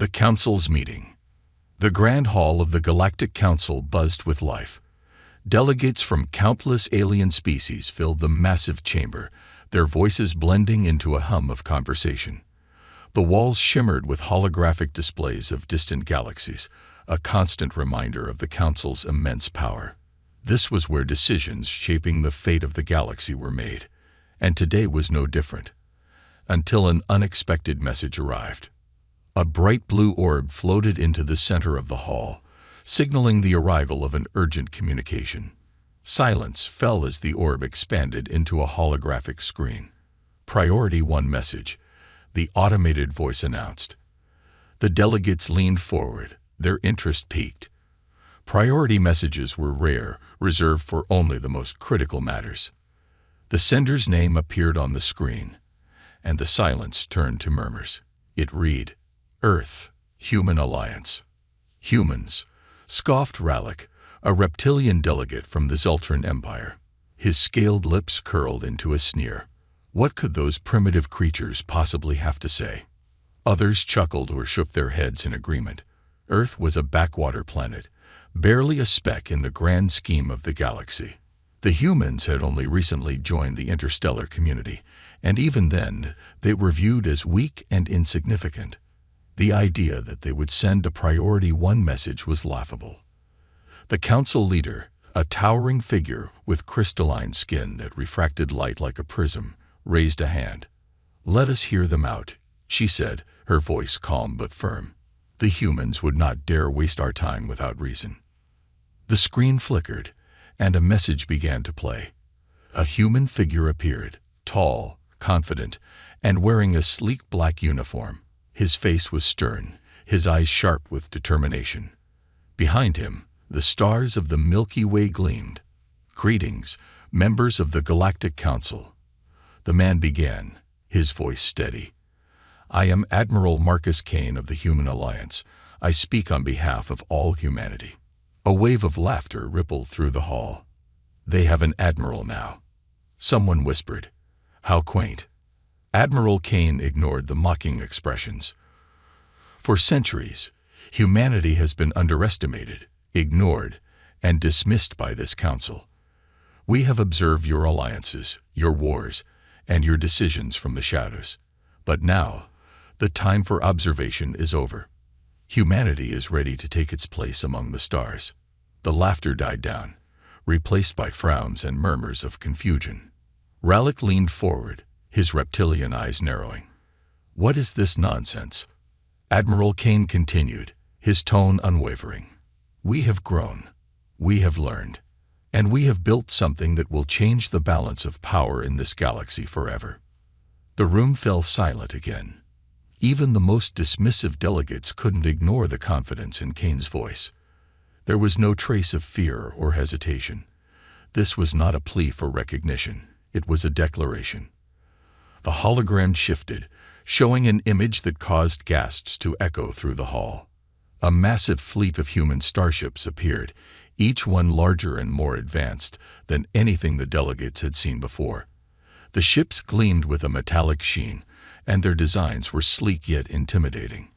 The Council's meeting. The Grand Hall of the Galactic Council buzzed with life. Delegates from countless alien species filled the massive chamber, their voices blending into a hum of conversation. The walls shimmered with holographic displays of distant galaxies, a constant reminder of the Council's immense power. This was where decisions shaping the fate of the galaxy were made, and today was no different. Until an unexpected message arrived. A bright blue orb floated into the center of the hall, signaling the arrival of an urgent communication. Silence fell as the orb expanded into a holographic screen. Priority 1 message, the automated voice announced. The delegates leaned forward, their interest piqued. Priority messages were rare, reserved for only the most critical matters. The sender's name appeared on the screen, and the silence turned to murmurs. It read, Earth, Human Alliance. Humans, scoffed Rallic, a reptilian delegate from the Zultran Empire. His scaled lips curled into a sneer. What could those primitive creatures possibly have to say? Others chuckled or shook their heads in agreement. Earth was a backwater planet, barely a speck in the grand scheme of the galaxy. The humans had only recently joined the interstellar community, and even then, they were viewed as weak and insignificant. The idea that they would send a Priority 1 message was laughable. The council leader, a towering figure with crystalline skin that refracted light like a prism, raised a hand. "Let us hear them out," she said, her voice calm but firm. "The humans would not dare waste our time without reason." The screen flickered, and a message began to play. A human figure appeared, tall, confident, and wearing a sleek black uniform. His face was stern, his eyes sharp with determination. Behind him, the stars of the Milky Way gleamed. "Greetings, members of the Galactic Council." The man began, his voice steady. "I am Admiral Marcus Kane of the Human Alliance. I speak on behalf of all humanity." A wave of laughter rippled through the hall. "They have an admiral now," someone whispered. "How quaint." Admiral Kane ignored the mocking expressions. "For centuries, humanity has been underestimated, ignored, and dismissed by this council. We have observed your alliances, your wars, and your decisions from the shadows. But now, the time for observation is over. Humanity is ready to take its place among the stars." The laughter died down, replaced by frowns and murmurs of confusion. Rallic leaned forward, his reptilian eyes narrowing. "What is this nonsense?" Admiral Kane continued, his tone unwavering. "We have grown, we have learned, and we have built something that will change the balance of power in this galaxy forever." The room fell silent again. Even the most dismissive delegates couldn't ignore the confidence in Kane's voice. There was no trace of fear or hesitation. This was not a plea for recognition, it was a declaration. The hologram shifted, showing an image that caused gasps to echo through the hall. A massive fleet of human starships appeared, each one larger and more advanced than anything the delegates had seen before. The ships gleamed with a metallic sheen, and their designs were sleek yet intimidating.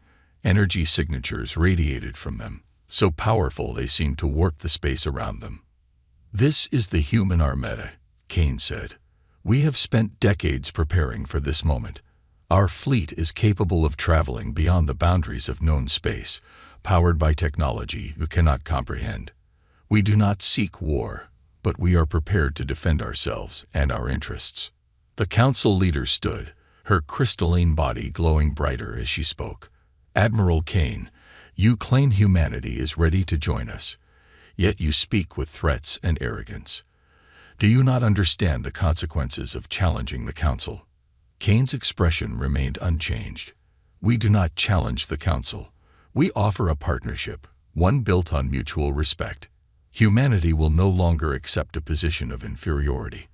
Energy signatures radiated from them, so powerful they seemed to warp the space around them. "This is the human armada," Kane said. "We have spent decades preparing for this moment. Our fleet is capable of traveling beyond the boundaries of known space, powered by technology you cannot comprehend. We do not seek war, but we are prepared to defend ourselves and our interests." The council leader stood, her crystalline body glowing brighter as she spoke. "Admiral Kane, you claim humanity is ready to join us, yet you speak with threats and arrogance. Do you not understand the consequences of challenging the council?" Kane's expression remained unchanged. "We do not challenge the council. We offer a partnership, one built on mutual respect. Humanity will no longer accept a position of inferiority.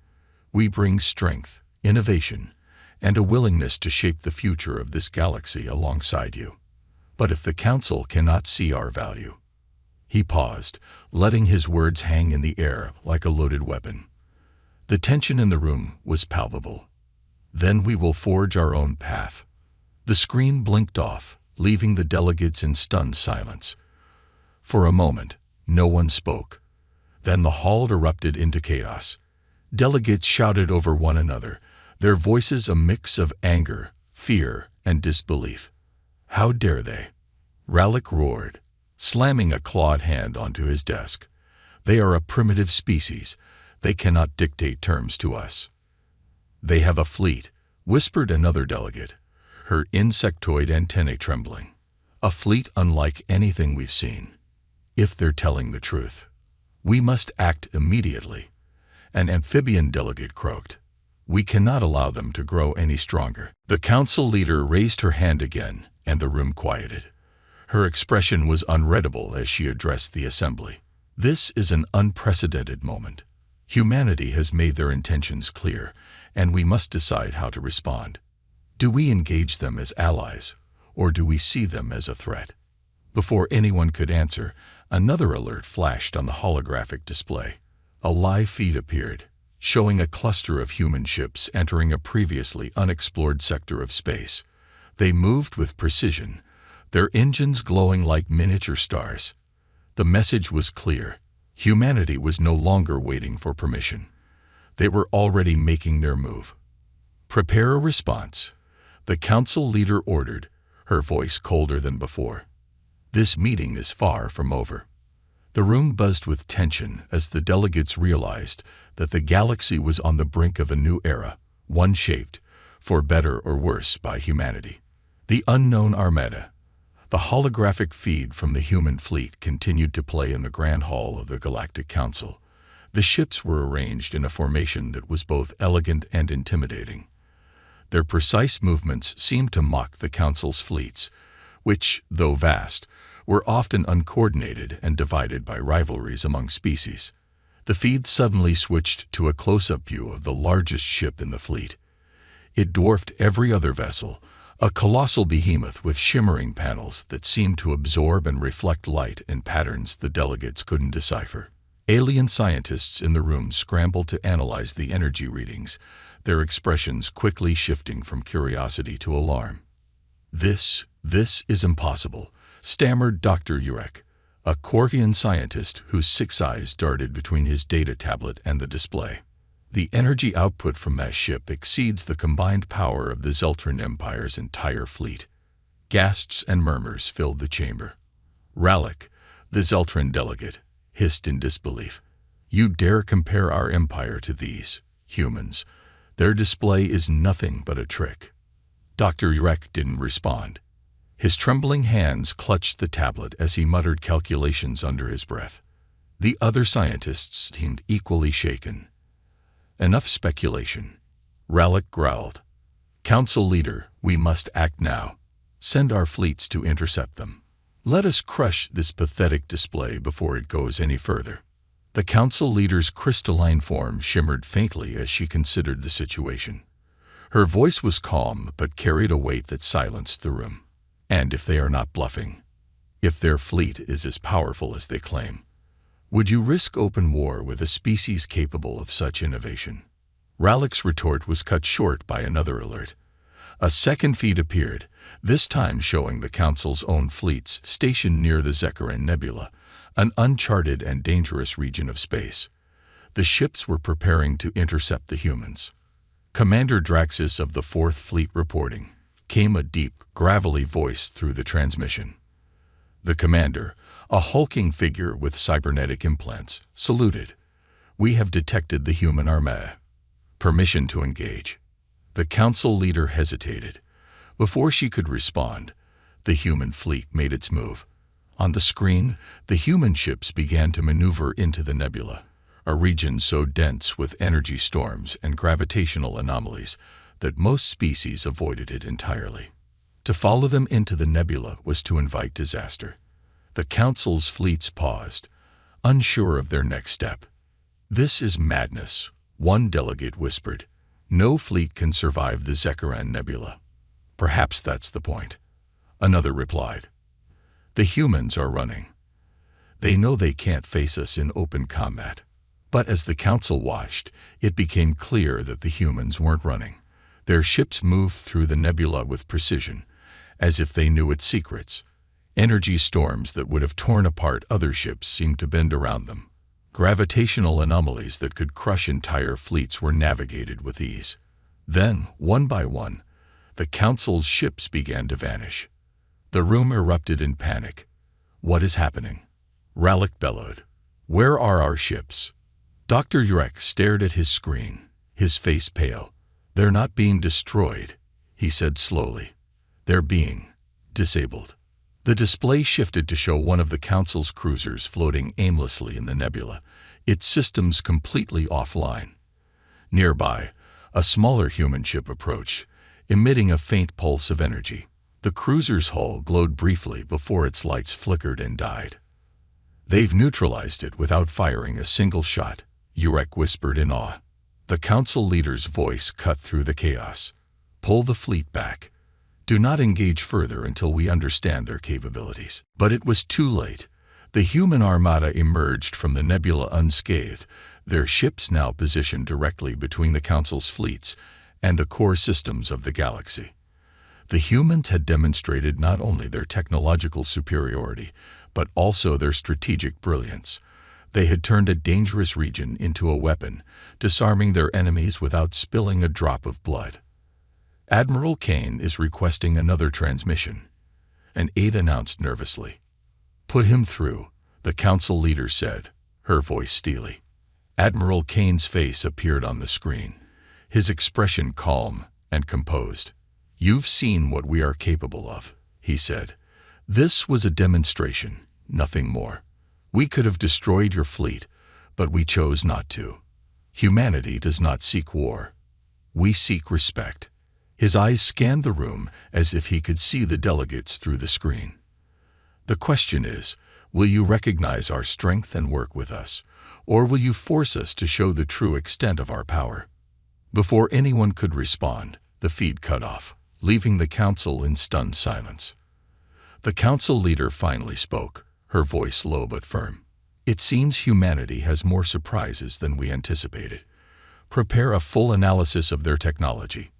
We bring strength, innovation, and a willingness to shape the future of this galaxy alongside you. But if the council cannot see our value..." He paused, letting his words hang in the air like a loaded weapon. The tension in the room was palpable. "Then we will forge our own path." The screen blinked off, leaving the delegates in stunned silence. For a moment, no one spoke. Then the hall erupted into chaos. Delegates shouted over one another, their voices a mix of anger, fear, and disbelief. "How dare they?" Rallic roared, slamming a clawed hand onto his desk. "They are a primitive species. They cannot dictate terms to us." "They have a fleet," whispered another delegate, her insectoid antennae trembling. "A fleet unlike anything we've seen. If they're telling the truth, we must act immediately." An amphibian delegate croaked. "We cannot allow them to grow any stronger." The council leader raised her hand again, and the room quieted. Her expression was unreadable as she addressed the assembly. "This is an unprecedented moment. Humanity has made their intentions clear, and we must decide how to respond. Do we engage them as allies, or do we see them as a threat?" Before anyone could answer, another alert flashed on the holographic display. A live feed appeared, showing a cluster of human ships entering a previously unexplored sector of space. They moved with precision, their engines glowing like miniature stars. The message was clear. Humanity was no longer waiting for permission. They were already making their move. "Prepare a response," the council leader ordered, her voice colder than before. "This meeting is far from over." The room buzzed with tension as the delegates realized that the galaxy was on the brink of a new era, one shaped, for better or worse, by humanity. The unknown Armada. The holographic feed from the human fleet continued to play in the Grand Hall of the Galactic Council. The ships were arranged in a formation that was both elegant and intimidating. Their precise movements seemed to mock the Council's fleets, which, though vast, were often uncoordinated and divided by rivalries among species. The feed suddenly switched to a close-up view of the largest ship in the fleet. It dwarfed every other vessel, a colossal behemoth with shimmering panels that seemed to absorb and reflect light in patterns the delegates couldn't decipher. Alien scientists in the room scrambled to analyze the energy readings, their expressions quickly shifting from curiosity to alarm. This is impossible," stammered Dr. Urek, a Korvian scientist whose 6 eyes darted between his data tablet and the display. "The energy output from that ship exceeds the combined power of the Zeltran Empire's entire fleet." Gasps and murmurs filled the chamber. Rallic, the Zeltran delegate, hissed in disbelief. "You dare compare our empire to these humans? Their display is nothing but a trick." Dr. Urek didn't respond. His trembling hands clutched the tablet as he muttered calculations under his breath. The other scientists seemed equally shaken. "Enough speculation," Rallic growled. "Council leader, we must act now. Send our fleets to intercept them. Let us crush this pathetic display before it goes any further." The council leader's crystalline form shimmered faintly as she considered the situation. Her voice was calm but carried a weight that silenced the room. "And if they are not bluffing, if their fleet is as powerful as they claim, would you risk open war with a species capable of such innovation?" Rallic's retort was cut short by another alert. A second feed appeared, this time showing the Council's own fleets stationed near the Zekaran Nebula, an uncharted and dangerous region of space. The ships were preparing to intercept the humans. "Commander Draxus of the 4th Fleet reporting," came a deep, gravelly voice through the transmission. The commander, a hulking figure with cybernetic implants, saluted. "We have detected the human armada. Permission to engage." The council leader hesitated. Before she could respond, the human fleet made its move. On the screen, the human ships began to maneuver into the nebula, a region so dense with energy storms and gravitational anomalies that most species avoided it entirely. To follow them into the nebula was to invite disaster. The council's fleets paused, unsure of their next step. "This is madness," one delegate whispered. "No fleet can survive the Zekaran Nebula." "Perhaps that's the point," another replied. "The humans are running. They know they can't face us in open combat." But as the council watched, it became clear that the humans weren't running. Their ships moved through the nebula with precision, as if they knew its secrets. Energy storms that would have torn apart other ships seemed to bend around them. Gravitational anomalies that could crush entire fleets were navigated with ease. Then, one by one, the Council's ships began to vanish. The room erupted in panic. "What is happening?" Rallick bellowed. "Where are our ships?" Dr. Urek stared at his screen, his face pale. "They're not being destroyed," he said slowly. "They're being disabled." The display shifted to show one of the Council's cruisers floating aimlessly in the nebula, its systems completely offline. Nearby, a smaller human ship approached, emitting a faint pulse of energy. The cruiser's hull glowed briefly before its lights flickered and died. "They've neutralized it without firing a single shot," Urek whispered in awe. The Council leader's voice cut through the chaos. "Pull the fleet back. Do not engage further until we understand their capabilities." But it was too late. The human armada emerged from the nebula unscathed, their ships now positioned directly between the Council's fleets and the core systems of the galaxy. The humans had demonstrated not only their technological superiority, but also their strategic brilliance. They had turned a dangerous region into a weapon, disarming their enemies without spilling a drop of blood. "Admiral Kane is requesting another transmission," an aide announced nervously. "Put him through," the Council leader said, her voice steely. Admiral Kane's face appeared on the screen, his expression calm and composed. "You've seen what we are capable of," he said. "This was a demonstration, nothing more. We could have destroyed your fleet, but we chose not to. Humanity does not seek war. We seek respect." His eyes scanned the room as if he could see the delegates through the screen. "The question is, will you recognize our strength and work with us, or will you force us to show the true extent of our power?" Before anyone could respond, the feed cut off, leaving the Council in stunned silence. The Council leader finally spoke, her voice low but firm. "It seems humanity has more surprises than we anticipated. Prepare a full analysis of their technology.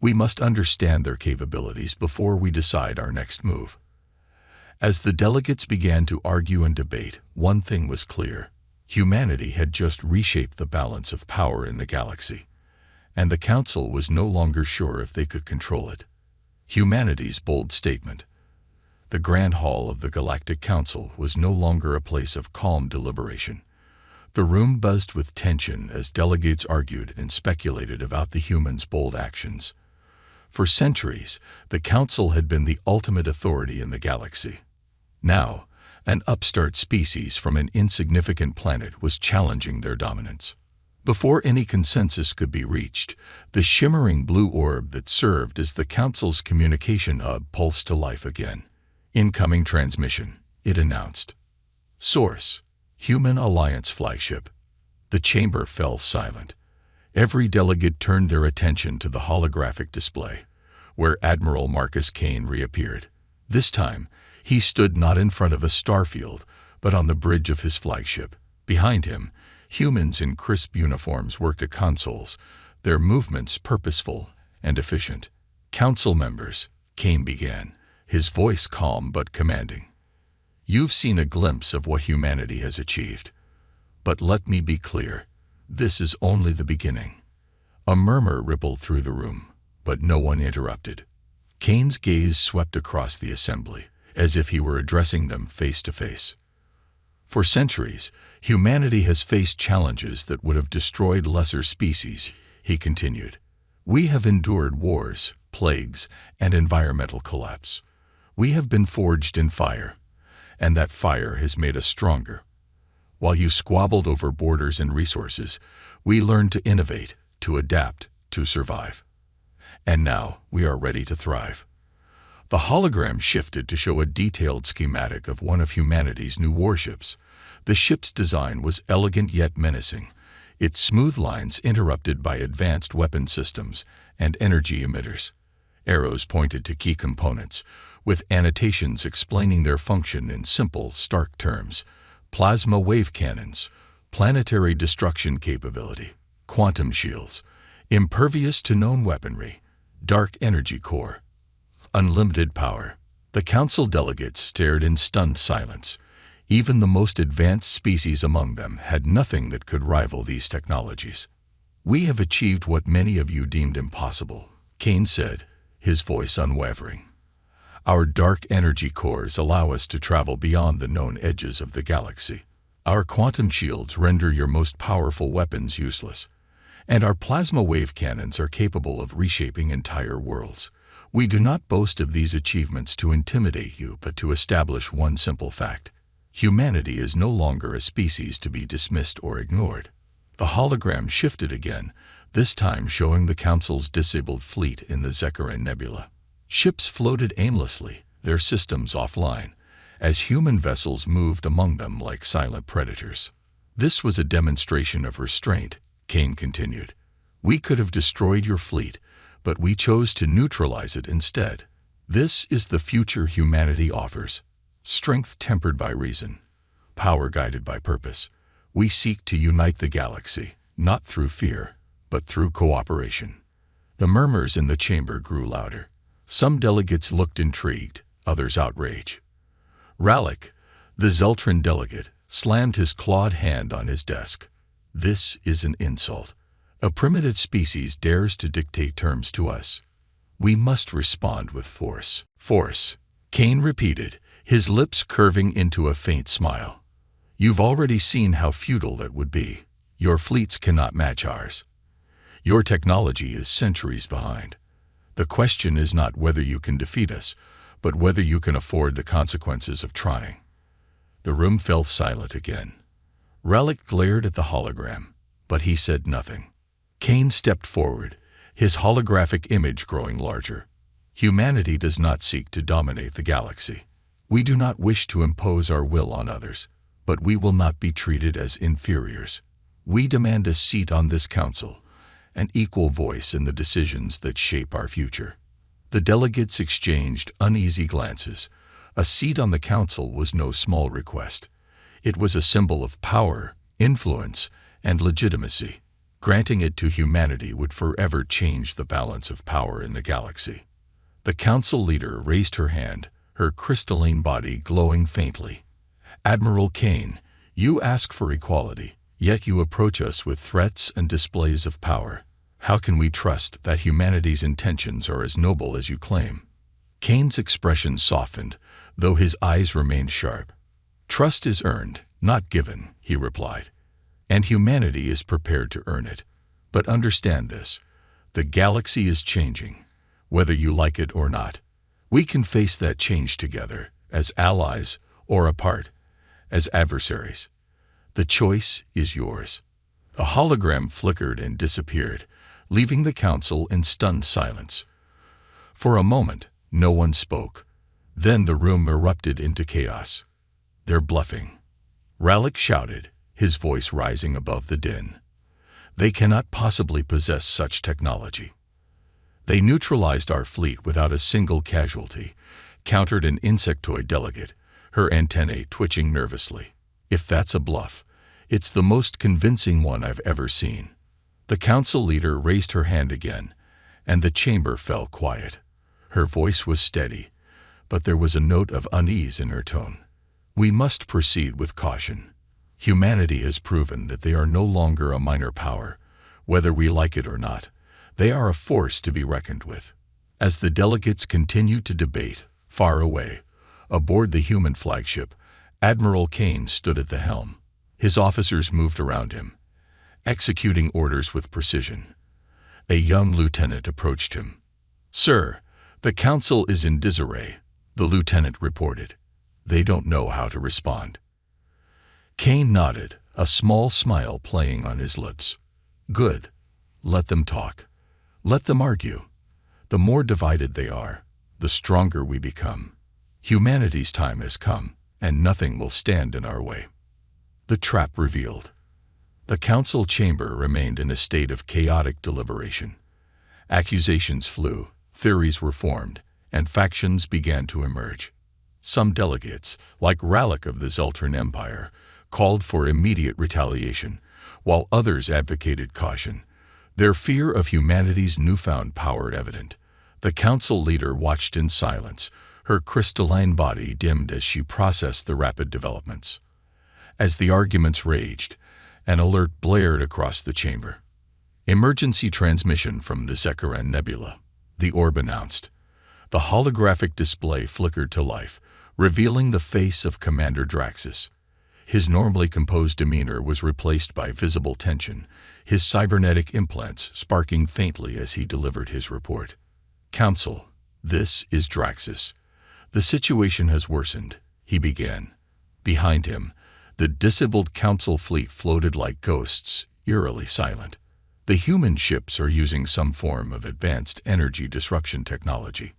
We must understand their capabilities before we decide our next move." As the delegates began to argue and debate, one thing was clear. Humanity had just reshaped the balance of power in the galaxy, and the Council was no longer sure if they could control it. Humanity's bold statement. The Grand Hall of the Galactic Council was no longer a place of calm deliberation. The room buzzed with tension as delegates argued and speculated about the humans' bold actions. For centuries, the Council had been the ultimate authority in the galaxy. Now, an upstart species from an insignificant planet was challenging their dominance. Before any consensus could be reached, the shimmering blue orb that served as the Council's communication hub pulsed to life again. "Incoming transmission," it announced. "Source: Human Alliance flagship." The chamber fell silent. Every delegate turned their attention to the holographic display, where Admiral Marcus Kane reappeared. This time, he stood not in front of a starfield, but on the bridge of his flagship. Behind him, humans in crisp uniforms worked at consoles, their movements purposeful and efficient. "Council members," Kane began, his voice calm but commanding. "You've seen a glimpse of what humanity has achieved. But let me be clear. This is only the beginning." A murmur rippled through the room, but no one interrupted. Kane's gaze swept across the assembly, as if he were addressing them face to face. "For centuries, humanity has faced challenges that would have destroyed lesser species," he continued. "We have endured wars, plagues, and environmental collapse. We have been forged in fire, and that fire has made us stronger. While you squabbled over borders and resources, we learned to innovate, to adapt, to survive. And now we are ready to thrive." The hologram shifted to show a detailed schematic of one of humanity's new warships. The ship's design was elegant yet menacing, its smooth lines interrupted by advanced weapon systems and energy emitters. Arrows pointed to key components, with annotations explaining their function in simple, stark terms: plasma wave cannons, planetary destruction capability, quantum shields, impervious to known weaponry, dark energy core. unlimited power. The council delegates stared in stunned silence. Even the most advanced species among them had nothing that could rival these technologies. "We have achieved what many of you deemed impossible," Kane said, his voice unwavering. "Our dark energy cores allow us to travel beyond the known edges of the galaxy. Our quantum shields render your most powerful weapons useless, and our plasma wave cannons are capable of reshaping entire worlds. We do not boast of these achievements to intimidate you, but to establish one simple fact. Humanity is no longer a species to be dismissed or ignored." The hologram shifted again, this time showing the Council's disabled fleet in the Zekarin Nebula. Ships floated aimlessly, their systems offline, as human vessels moved among them like silent predators. "This was a demonstration of restraint," Kane continued. "We could have destroyed your fleet, but we chose to neutralize it instead. This is the future humanity offers. Strength tempered by reason, power guided by purpose. We seek to unite the galaxy, not through fear, but through cooperation." The murmurs in the chamber grew louder. Some delegates looked intrigued, others outraged. Rallic, the Zeltran delegate, slammed his clawed hand on his desk. "This is an insult. A primitive species dares to dictate terms to us. We must respond with force." "Force," Kane repeated, his lips curving into a faint smile. "You've already seen how futile that would be. Your fleets cannot match ours. Your technology is centuries behind. The question is not whether you can defeat us, but whether you can afford the consequences of trying." The room fell silent again. Relic glared at the hologram, but he said nothing. Kane stepped forward, his holographic image growing larger. "Humanity does not seek to dominate the galaxy. We do not wish to impose our will on others, but we will not be treated as inferiors. We demand a seat on this council, an equal voice in the decisions that shape our future." The delegates exchanged uneasy glances. A seat on the council was no small request. It was a symbol of power, influence, and legitimacy. Granting it to humanity would forever change the balance of power in the galaxy. The council leader raised her hand, her crystalline body glowing faintly. "Admiral Kane, you ask for equality, yet you approach us with threats and displays of power. How can we trust that humanity's intentions are as noble as you claim?" Kane's expression softened, though his eyes remained sharp. "Trust is earned, not given," he replied, "and humanity is prepared to earn it. But understand this, the galaxy is changing, whether you like it or not. We can face that change together, as allies or apart, as adversaries. The choice is yours." A hologram flickered and disappeared, leaving the council in stunned silence. For a moment, no one spoke. Then the room erupted into chaos. "They're bluffing," Rallic shouted, his voice rising above the din. "They cannot possibly possess such technology." "They neutralized our fleet without a single casualty," countered an insectoid delegate, her antennae twitching nervously. "If that's a bluff, it's the most convincing one I've ever seen." The council leader raised her hand again, and the chamber fell quiet. Her voice was steady, but there was a note of unease in her tone. "We must proceed with caution. Humanity has proven that they are no longer a minor power, whether we like it or not. They are a force to be reckoned with." As the delegates continued to debate, far away, aboard the human flagship, Admiral Kane stood at the helm. His officers moved around him, executing orders with precision. A young lieutenant approached him. "Sir, the council is in disarray," the lieutenant reported. "They don't know how to respond." Kane nodded, a small smile playing on his lips. "Good. Let them talk. Let them argue. The more divided they are, the stronger we become. Humanity's time has come, and nothing will stand in our way." The trap revealed. The council chamber remained in a state of chaotic deliberation. Accusations flew, theories were formed, and factions began to emerge. Some delegates, like Rallic of the Zeltran Empire, called for immediate retaliation, while others advocated caution, their fear of humanity's newfound power evident. The council leader watched in silence, her crystalline body dimmed as she processed the rapid developments. As the arguments raged, an alert blared across the chamber. "Emergency transmission from the Zekaran Nebula," the orb announced. The holographic display flickered to life, revealing the face of Commander Draxus. His normally composed demeanor was replaced by visible tension, his cybernetic implants sparking faintly as he delivered his report. "Council, this is Draxus. The situation has worsened," he began. Behind him, the disabled council fleet floated like ghosts, eerily silent. "The human ships are using some form of advanced energy disruption technology.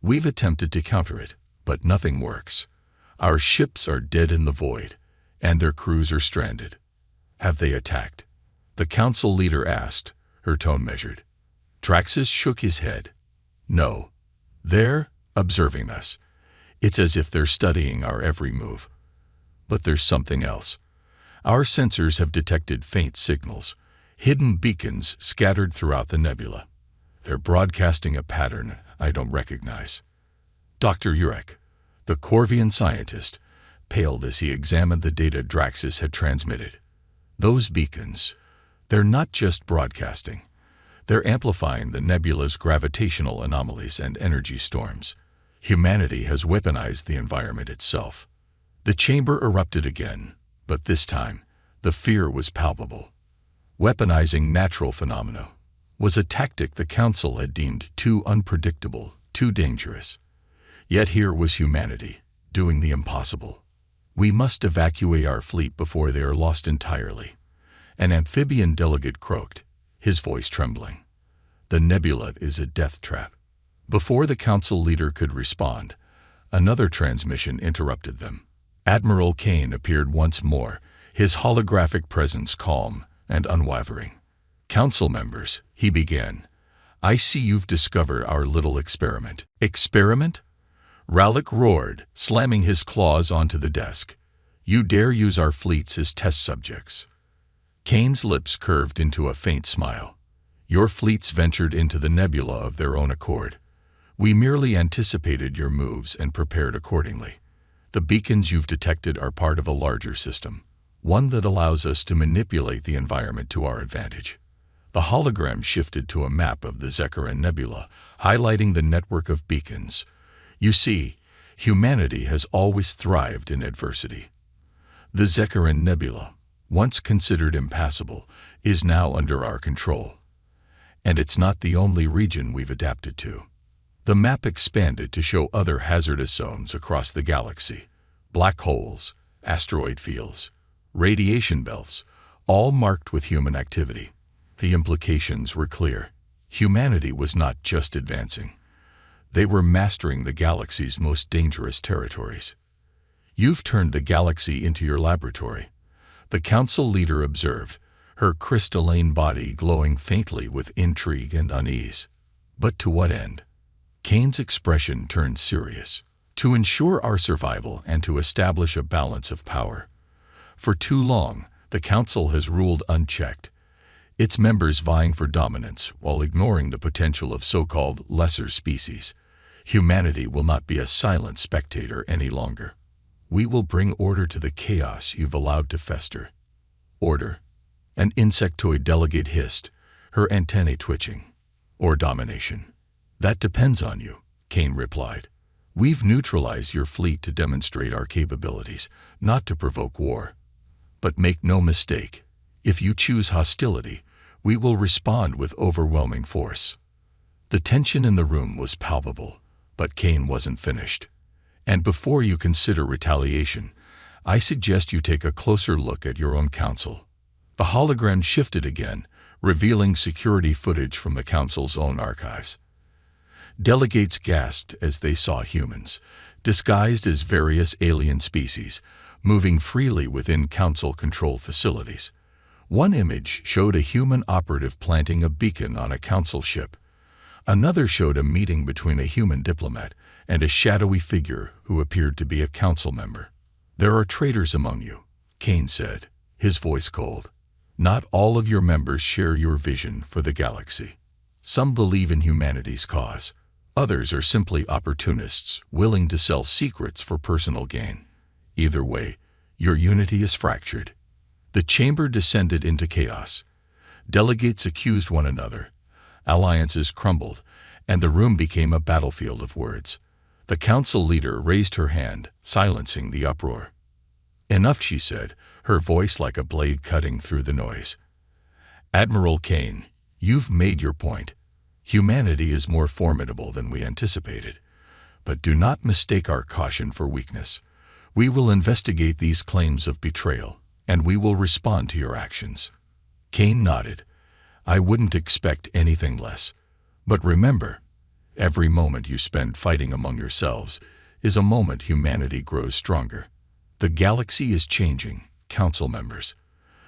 We've attempted to counter it, but nothing works. Our ships are dead in the void, and their crews are stranded." "Have they attacked?" the council leader asked, her tone measured. Draxus shook his head. "No. They're observing us. It's as if they're studying our every move. But there's something else. Our sensors have detected faint signals, hidden beacons scattered throughout the nebula. They're broadcasting a pattern I don't recognize." Dr. Urek, the Corvian scientist, paled as he examined the data Draxus had transmitted. "Those beacons, they're not just broadcasting. They're amplifying the nebula's gravitational anomalies and energy storms. Humanity has weaponized the environment itself." The chamber erupted again, but this time, the fear was palpable. Weaponizing natural phenomena was a tactic the council had deemed too unpredictable, too dangerous. Yet here was humanity, doing the impossible. "We must evacuate our fleet before they are lost entirely," an amphibian delegate croaked, his voice trembling. "The nebula is a death trap." Before the council leader could respond, another transmission interrupted them. Admiral Kane appeared once more, his holographic presence calm and unwavering. "Council members," he began, "I see you've discovered our little experiment." "Experiment?" Rallick roared, slamming his claws onto the desk. "You dare use our fleets as test subjects?" Kane's lips curved into a faint smile. "Your fleets ventured into the nebula of their own accord. We merely anticipated your moves and prepared accordingly. The beacons you've detected are part of a larger system, one that allows us to manipulate the environment to our advantage." The hologram shifted to a map of the Zekaran Nebula, highlighting the network of beacons. "You see, humanity has always thrived in adversity. The Zekaran Nebula, once considered impassable, is now under our control. And it's not the only region we've adapted to." The map expanded to show other hazardous zones across the galaxy. Black holes, asteroid fields, radiation belts, all marked with human activity. The implications were clear. Humanity was not just advancing. They were mastering the galaxy's most dangerous territories. "You've turned the galaxy into your laboratory," the council leader observed, her crystalline body glowing faintly with intrigue and unease. "But to what end?" Kane's expression turned serious. "To ensure our survival and to establish a balance of power. For too long, the Council has ruled unchecked, its members vying for dominance while ignoring the potential of so-called lesser species. Humanity will not be a silent spectator any longer. We will bring order to the chaos you've allowed to fester." "Order?" an insectoid delegate hissed, her antennae twitching. "Or domination? That depends on you," Kane replied. "We've neutralized your fleet to demonstrate our capabilities, not to provoke war. But make no mistake, if you choose hostility, we will respond with overwhelming force." The tension in the room was palpable, but Kane wasn't finished. "And before you consider retaliation, I suggest you take a closer look at your own council." The hologram shifted again, revealing security footage from the council's own archives. Delegates gasped as they saw humans, disguised as various alien species, moving freely within council-controlled facilities. One image showed a human operative planting a beacon on a council ship. Another showed a meeting between a human diplomat and a shadowy figure who appeared to be a council member. "There are traitors among you," Kane said, his voice cold. "Not all of your members share your vision for the galaxy. Some believe in humanity's cause. Others are simply opportunists, willing to sell secrets for personal gain. Either way, your unity is fractured. The chamber descended into chaos. Delegates accused one another. Alliances crumbled, and the room became a battlefield of words. The council leader raised her hand, silencing the uproar. "Enough," she said, her voice like a blade cutting through the noise. "Admiral Kane, you've made your point. Humanity is more formidable than we anticipated. But do not mistake our caution for weakness. We will investigate these claims of betrayal, and we will respond to your actions." Kane nodded. "I wouldn't expect anything less. But remember, every moment you spend fighting among yourselves is a moment humanity grows stronger. The galaxy is changing, council members.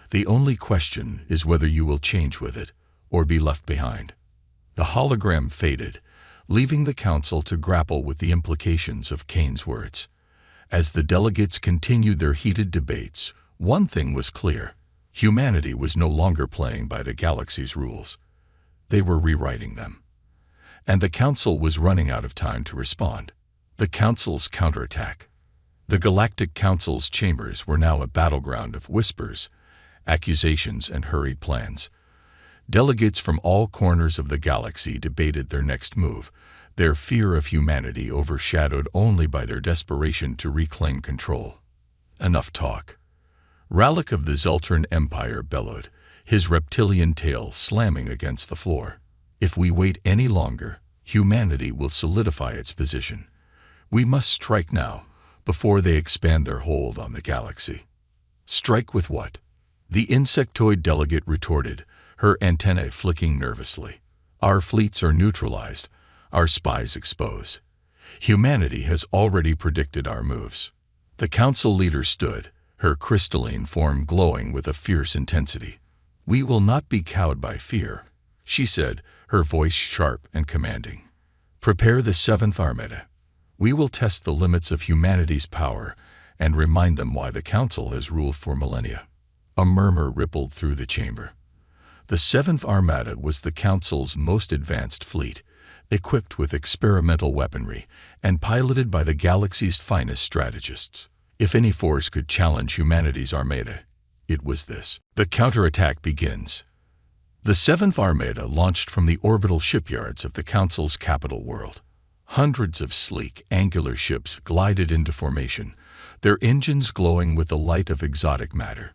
The only question is whether you will change with it or be left behind." The hologram faded, leaving the council to grapple with the implications of Kane's words. As the delegates continued their heated debates, one thing was clear. Humanity was no longer playing by the galaxy's rules. They were rewriting them. And the council was running out of time to respond. The council's counterattack. The Galactic Council's chambers were now a battleground of whispers, accusations, and hurried plans. Delegates from all corners of the galaxy debated their next move, their fear of humanity overshadowed only by their desperation to reclaim control. Enough talk. Rallic of the Zeltran Empire bellowed, his reptilian tail slamming against the floor. "If we wait any longer, humanity will solidify its position. We must strike now, before they expand their hold on the galaxy." "Strike with what?" the insectoid delegate retorted, her antennae flicking nervously. "Our fleets are neutralized, our spies exposed. Humanity has already predicted our moves." The council leader stood, her crystalline form glowing with a fierce intensity. "We will not be cowed by fear," she said, her voice sharp and commanding. "Prepare the 7th Armada. We will test the limits of humanity's power and remind them why the Council has ruled for millennia." A murmur rippled through the chamber. The 7th Armada was the Council's most advanced fleet, equipped with experimental weaponry and piloted by the galaxy's finest strategists. If any force could challenge humanity's Armada, it was this. The counterattack begins. The 7th Armada launched from the orbital shipyards of the Council's capital world. Hundreds of sleek, angular ships glided into formation, their engines glowing with the light of exotic matter.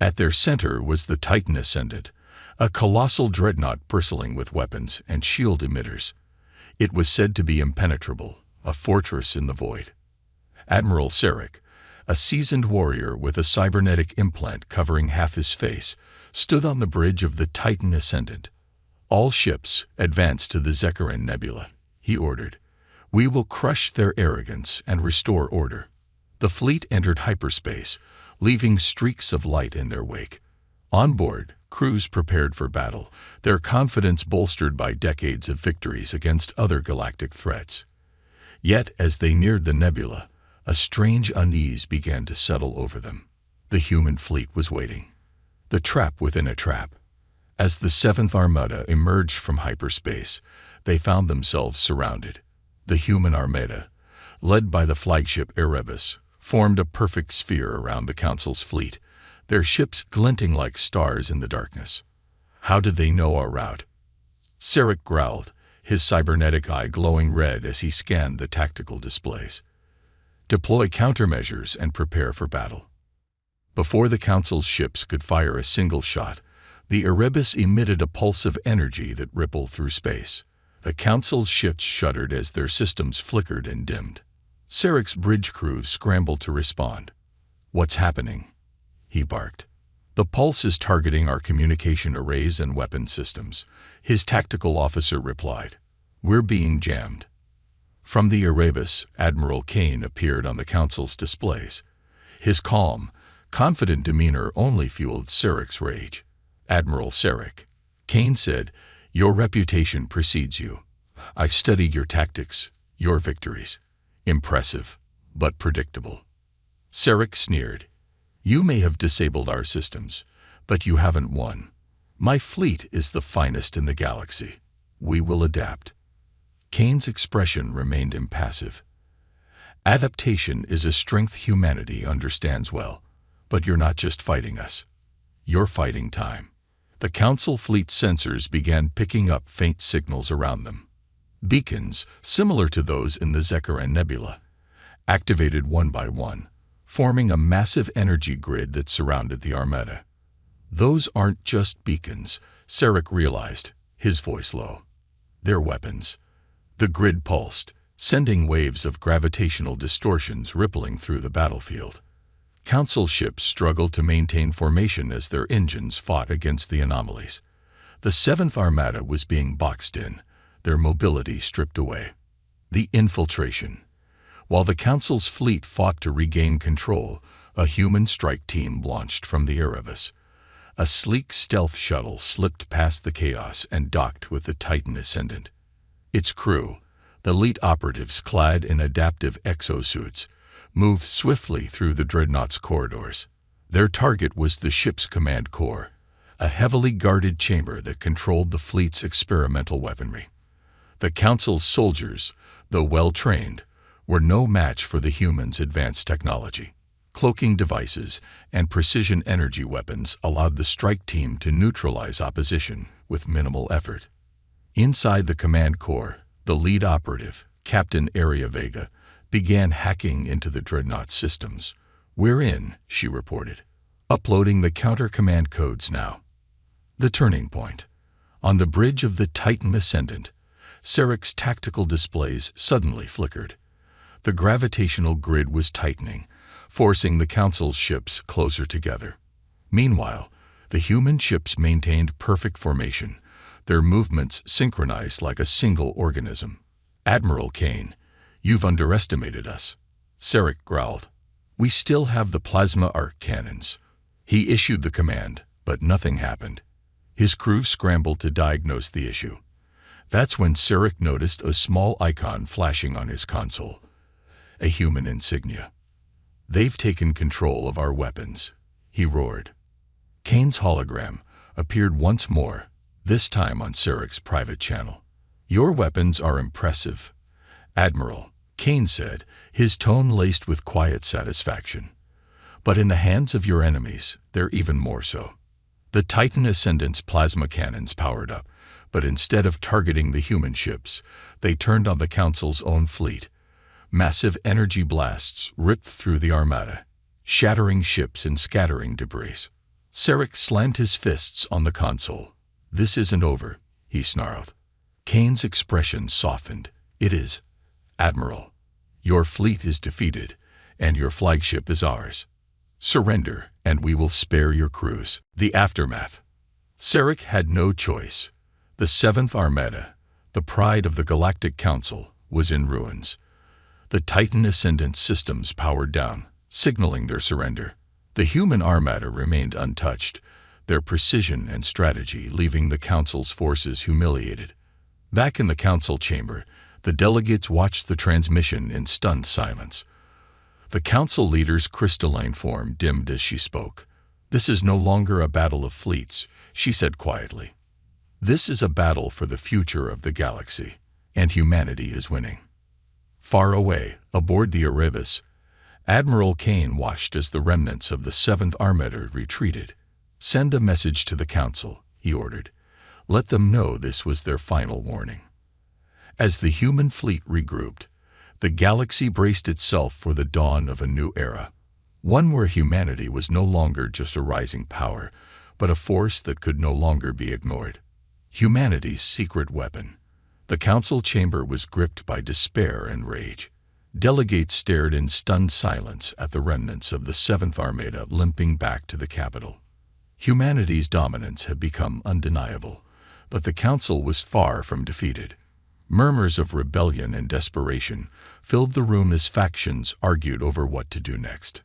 At their center was the Titan Ascendant, a colossal dreadnought bristling with weapons and shield emitters. It was said to be impenetrable, a fortress in the void. Admiral Sarek, a seasoned warrior with a cybernetic implant covering half his face, stood on the bridge of the Titan Ascendant. "All ships, advance to the Zekaran Nebula," he ordered. "We will crush their arrogance and restore order." The fleet entered hyperspace, leaving streaks of light in their wake. On board, crews prepared for battle, their confidence bolstered by decades of victories against other galactic threats. Yet, as they neared the nebula, a strange unease began to settle over them. The human fleet was waiting. The trap within a trap. As the 7th Armada emerged from hyperspace, they found themselves surrounded. The human Armada, led by the flagship Erebus, formed a perfect sphere around the Council's fleet, their ships glinting like stars in the darkness. "How did they know our route?" Sarek growled, his cybernetic eye glowing red as he scanned the tactical displays. "Deploy countermeasures and prepare for battle." Before the Council's ships could fire a single shot, the Erebus emitted a pulse of energy that rippled through space. The Council's ships shuddered as their systems flickered and dimmed. Sarek's bridge crew scrambled to respond. "What's happening?" he barked. "The pulse is targeting our communication arrays and weapon systems," his tactical officer replied. "We're being jammed." From the Erebus, Admiral Kane appeared on the Council's displays. His calm, confident demeanor only fueled Sarek's rage. "Admiral Sarek," Kane said, "your reputation precedes you. I've studied your tactics, your victories. Impressive, but predictable." Sarek sneered. "You may have disabled our systems, but you haven't won. My fleet is the finest in the galaxy. We will adapt." Kane's expression remained impassive. Adaptation is a strength humanity understands well, but you're not just fighting us. You're fighting time. The Council fleet's sensors began picking up faint signals around them. Beacons, similar to those in the Zekaran Nebula, activated one by one, forming a massive energy grid that surrounded the Armada. Those aren't just beacons, Sarek realized, his voice low. They're weapons. The grid pulsed, sending waves of gravitational distortions rippling through the battlefield. Council ships struggled to maintain formation as their engines fought against the anomalies. The Seventh Armada was being boxed in, their mobility stripped away. The infiltration. While the Council's fleet fought to regain control, a human strike team launched from the Erebus. A sleek stealth shuttle slipped past the chaos and docked with the Titan Ascendant. Its crew, the elite operatives clad in adaptive exosuits, moved swiftly through the dreadnought's corridors. Their target was the ship's command core, a heavily guarded chamber that controlled the fleet's experimental weaponry. The Council's soldiers, though well-trained, were no match for the humans' advanced technology. Cloaking devices and precision energy weapons allowed the strike team to neutralize opposition with minimal effort. Inside the command core, the lead operative, Captain Aria Vega, began hacking into the dreadnought's systems. "We're in," she reported. "Uploading the counter-command codes now." The turning point. On the bridge of the Titan Ascendant, Sarek's tactical displays suddenly flickered. The gravitational grid was tightening, forcing the Council's ships closer together. Meanwhile, the human ships maintained perfect formation, their movements synchronized like a single organism. "Admiral Kane, you've underestimated us," Sarek growled. "We still have the plasma arc cannons." He issued the command, but nothing happened. His crew scrambled to diagnose the issue. That's when Sarek noticed a small icon flashing on his console. A human insignia. "They've taken control of our weapons," he roared. Kane's hologram appeared once more, this time on Sarek's private channel. "Your weapons are impressive, Admiral," Kane said, his tone laced with quiet satisfaction. "But in the hands of your enemies, they're even more so." The Titan Ascendant's plasma cannons powered up, but instead of targeting the human ships, they turned on the Council's own fleet. Massive energy blasts ripped through the Armada, shattering ships and scattering debris. Sarek slammed his fists on the console. "This isn't over," he snarled. Kane's expression softened. "It is, Admiral. Your fleet is defeated, and your flagship is ours. Surrender, and we will spare your crews." The aftermath. Sarek had no choice. The Seventh Armada, the pride of the Galactic Council, was in ruins. The Titan Ascendant systems powered down, signaling their surrender. The human Armada remained untouched, their precision and strategy leaving the Council's forces humiliated. Back in the Council chamber, the delegates watched the transmission in stunned silence. The Council leader's crystalline form dimmed as she spoke. "This is no longer a battle of fleets," she said quietly. "This is a battle for the future of the galaxy, and humanity is winning." Far away, aboard the Erebus, Admiral Kane watched as the remnants of the Seventh Armada retreated. "Send a message to the Council," he ordered. "Let them know this was their final warning." As the human fleet regrouped, the galaxy braced itself for the dawn of a new era, one where humanity was no longer just a rising power, but a force that could no longer be ignored. Humanity's secret weapon. The Council chamber was gripped by despair and rage. Delegates stared in stunned silence at the remnants of the Seventh Armada limping back to the capital. Humanity's dominance had become undeniable, but the Council was far from defeated. Murmurs of rebellion and desperation filled the room as factions argued over what to do next.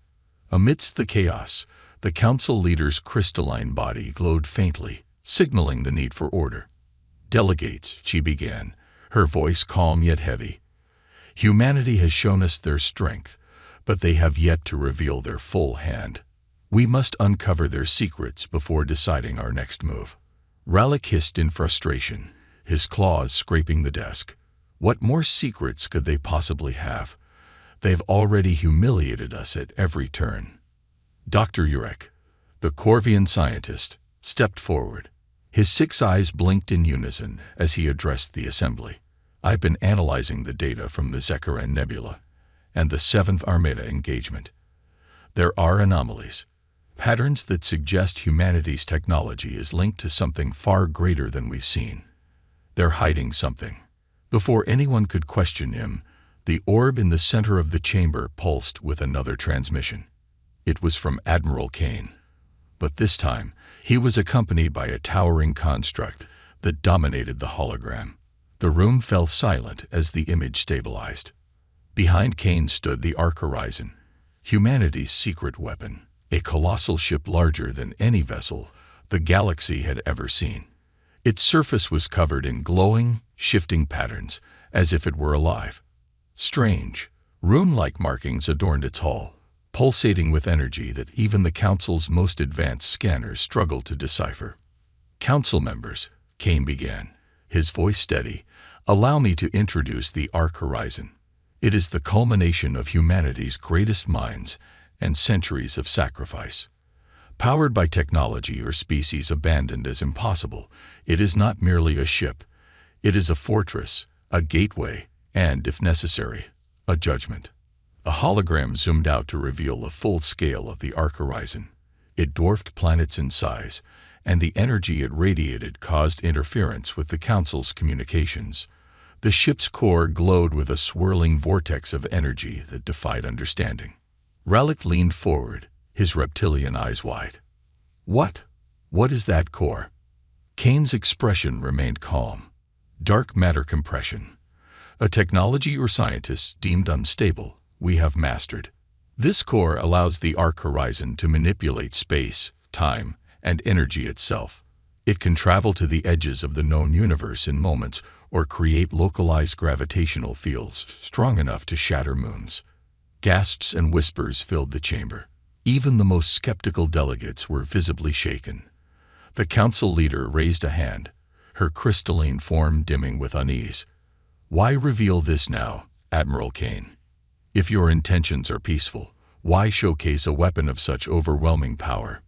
Amidst the chaos, the Council leader's crystalline body glowed faintly, signaling the need for order. "Delegates," she began, her voice calm yet heavy. "Humanity has shown us their strength, but they have yet to reveal their full hand. We must uncover their secrets before deciding our next move." Rallick hissed in frustration, his claws scraping the desk. What more secrets could they possibly have? They've already humiliated us at every turn. Dr. Urek, the Corvian scientist, stepped forward. His 6 eyes blinked in unison as he addressed the assembly. I've been analyzing the data from the Zekaran Nebula and the 7th Armada engagement. There are anomalies, patterns that suggest humanity's technology is linked to something far greater than we've seen. They're hiding something. Before anyone could question him, the orb in the center of the chamber pulsed with another transmission. It was from Admiral Kane. But this time, he was accompanied by a towering construct that dominated the hologram. The room fell silent as the image stabilized. Behind Kane stood the Ark Horizon, humanity's secret weapon, a colossal ship larger than any vessel the galaxy had ever seen. Its surface was covered in glowing, shifting patterns, as if it were alive. Strange, rune-like markings adorned its hull, pulsating with energy that even the Council's most advanced scanners struggled to decipher. Council members, Kane began, his voice steady, allow me to introduce the Ark Horizon. It is the culmination of humanity's greatest minds and centuries of sacrifice. Powered by technology or species abandoned as impossible, it is not merely a ship. It is a fortress, a gateway, and, if necessary, a judgment. A hologram zoomed out to reveal the full scale of the Ark Horizon. It dwarfed planets in size, and the energy it radiated caused interference with the Council's communications. The ship's core glowed with a swirling vortex of energy that defied understanding. Relic leaned forward, his reptilian eyes wide. What? What is that core? Kane's expression remained calm. Dark matter compression. A technology your scientists deemed unstable, we have mastered. This core allows the Ark Horizon to manipulate space, time, and energy itself. It can travel to the edges of the known universe in moments or create localized gravitational fields strong enough to shatter moons. Gasps and whispers filled the chamber. Even the most skeptical delegates were visibly shaken. The council leader raised a hand, her crystalline form dimming with unease. Why reveal this now, Admiral Kane? If your intentions are peaceful, why showcase a weapon of such overwhelming power?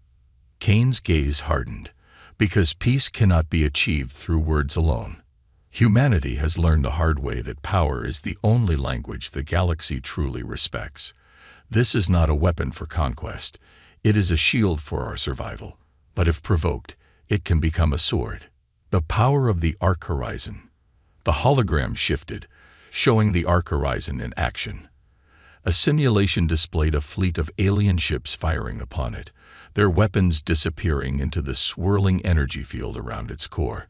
Kane's gaze hardened, because peace cannot be achieved through words alone. Humanity has learned the hard way that power is the only language the galaxy truly respects. This is not a weapon for conquest. It is a shield for our survival. But if provoked, it can become a sword. The power of the Ark Horizon. The hologram shifted, showing the Ark Horizon in action. A simulation displayed a fleet of alien ships firing upon it, their weapons disappearing into the swirling energy field around its core.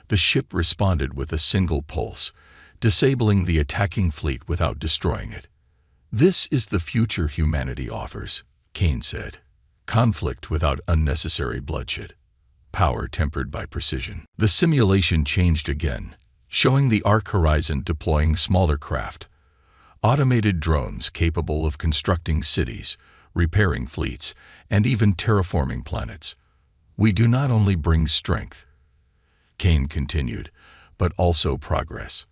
The ship responded with a single pulse, disabling the attacking fleet without destroying it. This is the future humanity offers, Kane said. Conflict without unnecessary bloodshed. Power tempered by precision. The simulation changed again, showing the Ark Horizon deploying smaller craft. Automated drones capable of constructing cities, repairing fleets, and even terraforming planets. We do not only bring strength, Kane continued, but also progress.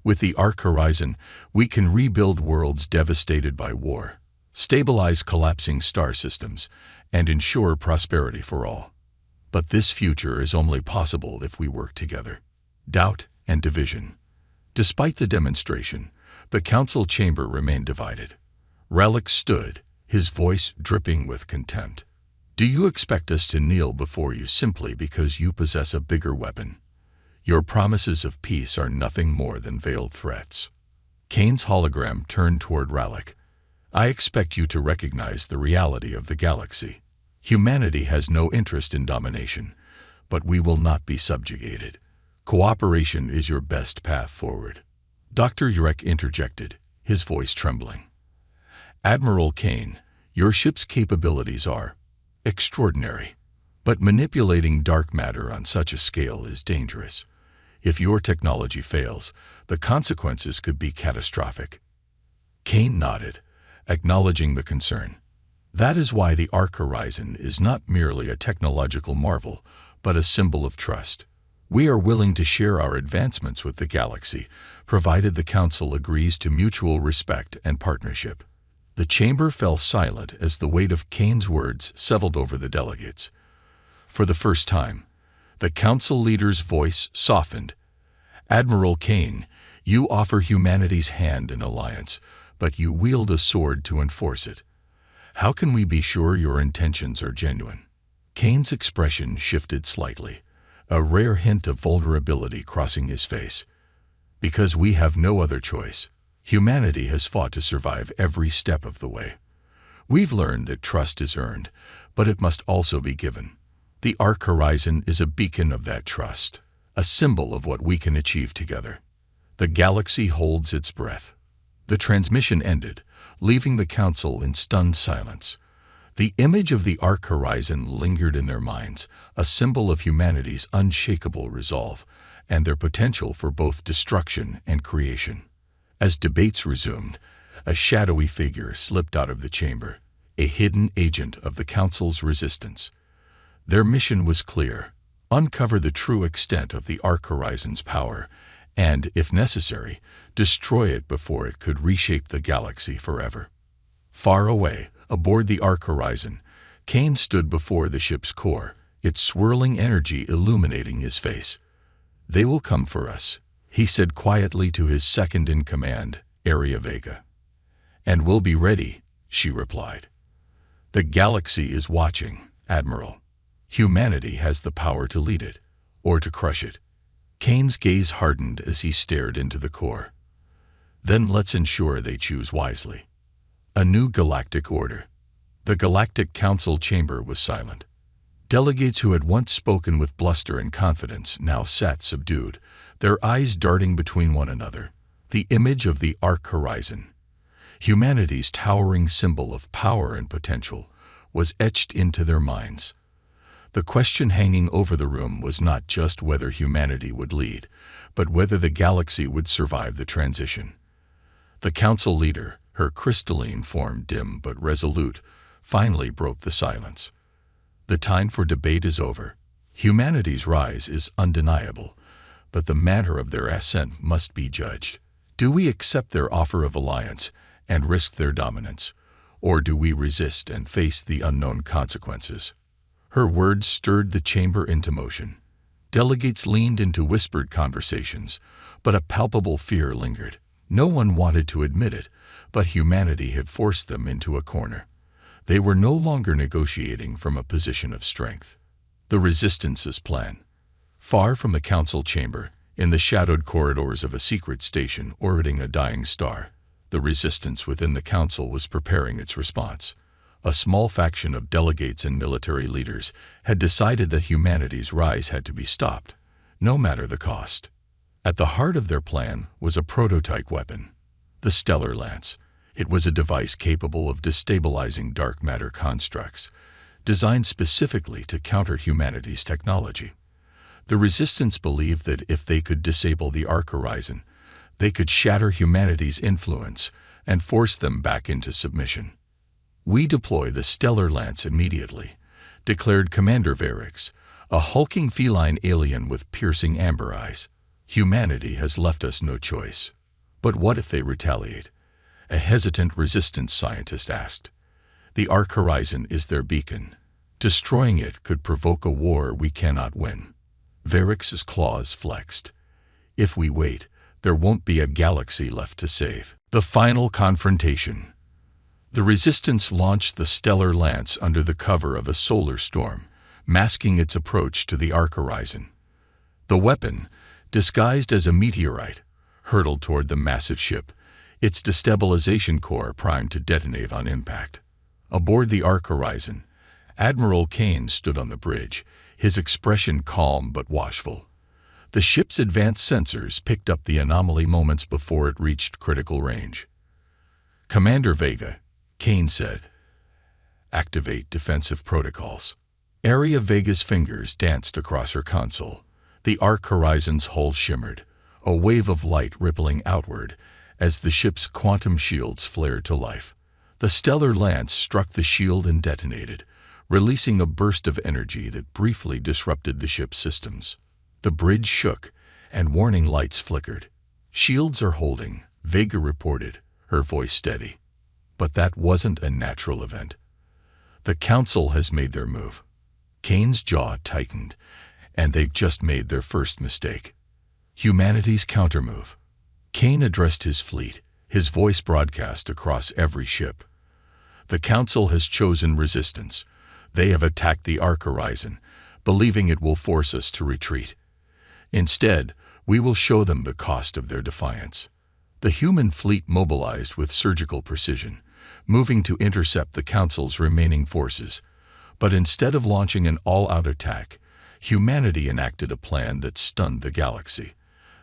With the Ark Horizon, we can rebuild worlds devastated by war, stabilize collapsing star systems, and ensure prosperity for all. But this future is only possible if we work together. Doubt and division. Despite the demonstration, the council chamber remained divided. Relic stood, his voice dripping with contempt. Do you expect us to kneel before you simply because you possess a bigger weapon? Your promises of peace are nothing more than veiled threats. Kane's hologram turned toward Relic. I expect you to recognize the reality of the galaxy. Humanity has no interest in domination, but we will not be subjugated. Cooperation is your best path forward. Dr. Urek interjected, his voice trembling. Admiral Kane, your ship's capabilities are extraordinary, but manipulating dark matter on such a scale is dangerous. If your technology fails, the consequences could be catastrophic. Kane nodded, acknowledging the concern. That is why the Ark Horizon is not merely a technological marvel, but a symbol of trust. We are willing to share our advancements with the galaxy, provided the Council agrees to mutual respect and partnership. The chamber fell silent as the weight of Kane's words settled over the delegates. For the first time, the Council leader's voice softened. Admiral Kane, you offer humanity's hand in alliance, but you wield a sword to enforce it. How can we be sure your intentions are genuine? Kane's expression shifted slightly, a rare hint of vulnerability crossing his face. Because we have no other choice. Humanity has fought to survive every step of the way. We've learned that trust is earned, but it must also be given. The Arc Horizon is a beacon of that trust, a symbol of what we can achieve together. The galaxy holds its breath. The transmission ended, leaving the Council in stunned silence. The image of the Arc Horizon lingered in their minds, a symbol of humanity's unshakable resolve and their potential for both destruction and creation. As debates resumed, a shadowy figure slipped out of the chamber, a hidden agent of the Council's resistance. Their mission was clear: uncover the true extent of the Arc Horizon's power and, if necessary, destroy it before it could reshape the galaxy forever. Far away, aboard the Arc Horizon, Kane stood before the ship's core, its swirling energy illuminating his face. "They will come for us," he said quietly to his second-in-command, Area Vega. "And we'll be ready," she replied. "The galaxy is watching, Admiral. Humanity has the power to lead it, or to crush it." Kane's gaze hardened as he stared into the core. "Then let's ensure they choose wisely." A new galactic order. The Galactic Council chamber was silent. Delegates who had once spoken with bluster and confidence now sat subdued, their eyes darting between one another. The image of the Arc Horizon, humanity's towering symbol of power and potential, was etched into their minds. The question hanging over the room was not just whether humanity would lead, but whether the galaxy would survive the transition. The Council leader, her crystalline form dim but resolute, finally broke the silence. "The time for debate is over. Humanity's rise is undeniable, but the manner of their ascent must be judged. Do we accept their offer of alliance and risk their dominance, or do we resist and face the unknown consequences?" Her words stirred the chamber into motion. Delegates leaned into whispered conversations, but a palpable fear lingered. No one wanted to admit it, but humanity had forced them into a corner. They were no longer negotiating from a position of strength. The Resistance's plan. Far from the Council chamber, in the shadowed corridors of a secret station orbiting a dying star, the Resistance within the Council was preparing its response. A small faction of delegates and military leaders had decided that humanity's rise had to be stopped, no matter the cost. At the heart of their plan was a prototype weapon, the Stellar Lance. It was a device capable of destabilizing dark matter constructs, designed specifically to counter humanity's technology. The Resistance believed that if they could disable the Arc Horizon, they could shatter humanity's influence and force them back into submission. "We deploy the Stellar Lance immediately," declared Commander Varix, a hulking feline alien with piercing amber eyes. "Humanity has left us no choice." "But what if they retaliate?" a hesitant Resistance scientist asked. "The Arc Horizon is their beacon. Destroying it could provoke a war we cannot win." Varix's claws flexed. "If we wait, there won't be a galaxy left to save." The final confrontation. The Resistance launched the Stellar Lance under the cover of a solar storm, masking its approach to the Arc Horizon. The weapon, disguised as a meteorite, hurtled toward the massive ship, its destabilization core primed to detonate on impact. Aboard the Arc Horizon, Admiral Kane stood on the bridge, his expression calm but watchful. The ship's advanced sensors picked up the anomaly moments before it reached critical range. "Commander Vega," Kane said, "activate defensive protocols." Area Vega's fingers danced across her console. The Arc Horizon's hull shimmered, a wave of light rippling outward as the ship's quantum shields flared to life. The Stellar Lance struck the shield and detonated, releasing a burst of energy that briefly disrupted the ship's systems. The bridge shook, and warning lights flickered. "Shields are holding," Vega reported, her voice steady. But that wasn't a natural event. "The Council has made their move." Kane's jaw tightened, and they've just made their first mistake. Humanity's countermove. Kane addressed his fleet, his voice broadcast across every ship. "The Council has chosen resistance. They have attacked the Arc Horizon, believing it will force us to retreat. Instead, we will show them the cost of their defiance." The human fleet mobilized with surgical precision, moving to intercept the Council's remaining forces. But instead of launching an all-out attack, humanity enacted a plan that stunned the galaxy.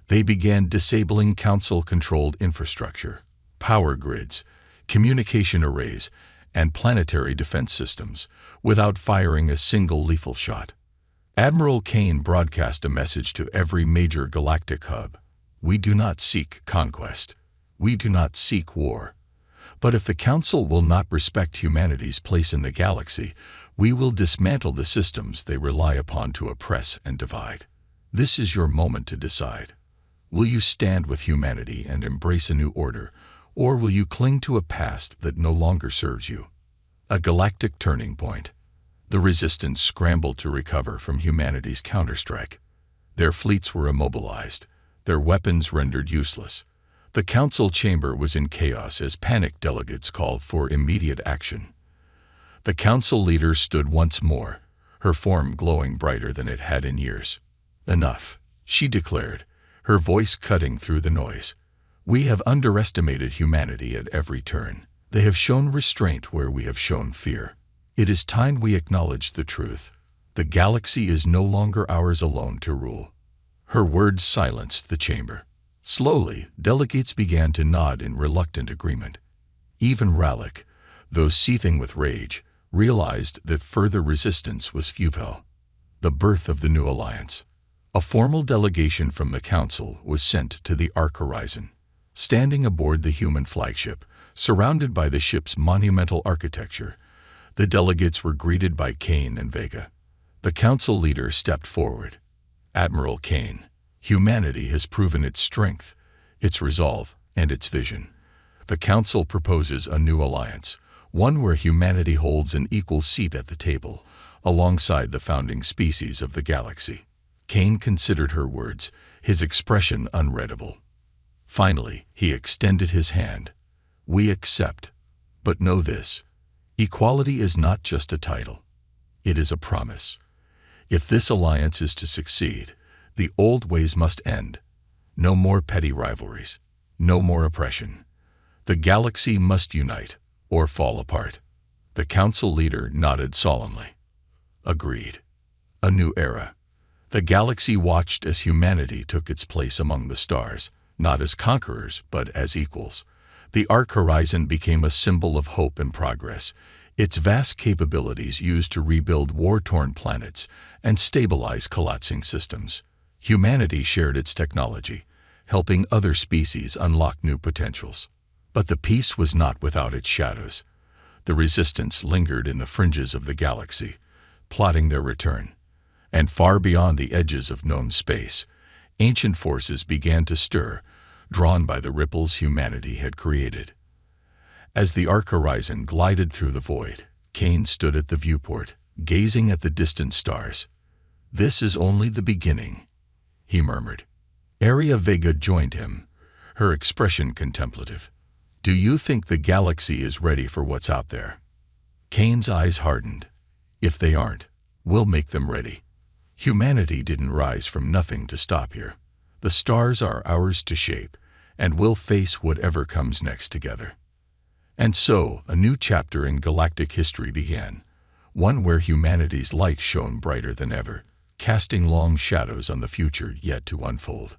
They began disabling Council-controlled infrastructure, power grids, communication arrays, and planetary defense systems, without firing a single lethal shot. Admiral Kane broadcast a message to every major galactic hub. "We do not seek conquest. We do not seek war. But if the Council will not respect humanity's place in the galaxy, we will dismantle the systems they rely upon to oppress and divide. This is your moment to decide. Will you stand with humanity and embrace a new order, or will you cling to a past that no longer serves you?" A galactic turning point. The Resistance scrambled to recover from humanity's counterstrike. Their fleets were immobilized, their weapons rendered useless. The Council chamber was in chaos as panicked delegates called for immediate action. The Council leader stood once more, her form glowing brighter than it had in years. "Enough," she declared, her voice cutting through the noise. "We have underestimated humanity at every turn. They have shown restraint where we have shown fear. It is time we acknowledge the truth. The galaxy is no longer ours alone to rule." Her words silenced the chamber. Slowly, delegates began to nod in reluctant agreement. Even Rallick, though seething with rage, realized that further resistance was futile. The birth of the new alliance. A formal delegation from the Council was sent to the Arc Horizon. Standing aboard the human flagship, surrounded by the ship's monumental architecture, the delegates were greeted by Kane and Vega. The Council leader stepped forward. "Admiral Kane, humanity has proven its strength, its resolve, and its vision. The Council proposes a new alliance, one where humanity holds an equal seat at the table, alongside the founding species of the galaxy." Kane considered her words, his expression unreadable. Finally, he extended his hand. "We accept. But know this. Equality is not just a title. It is a promise. If this alliance is to succeed, the old ways must end. No more petty rivalries. No more oppression. The galaxy must unite, or fall apart." The Council leader nodded solemnly. "Agreed." A new era. The galaxy watched as humanity took its place among the stars, not as conquerors, but as equals. The Arc Horizon became a symbol of hope and progress, its vast capabilities used to rebuild war-torn planets and stabilize collapsing systems. Humanity shared its technology, helping other species unlock new potentials. But the peace was not without its shadows. The Resistance lingered in the fringes of the galaxy, plotting their return. And far beyond the edges of known space, ancient forces began to stir, drawn by the ripples humanity had created. As the Arc Horizon glided through the void, Kane stood at the viewport, gazing at the distant stars. "This is only the beginning," he murmured. Area Vega joined him, her expression contemplative. "Do you think the galaxy is ready for what's out there?" Kane's eyes hardened. "If they aren't, we'll make them ready. Humanity didn't rise from nothing to stop here. The stars are ours to shape, and we'll face whatever comes next together." And so, a new chapter in galactic history began, one where humanity's light shone brighter than ever, casting long shadows on the future yet to unfold.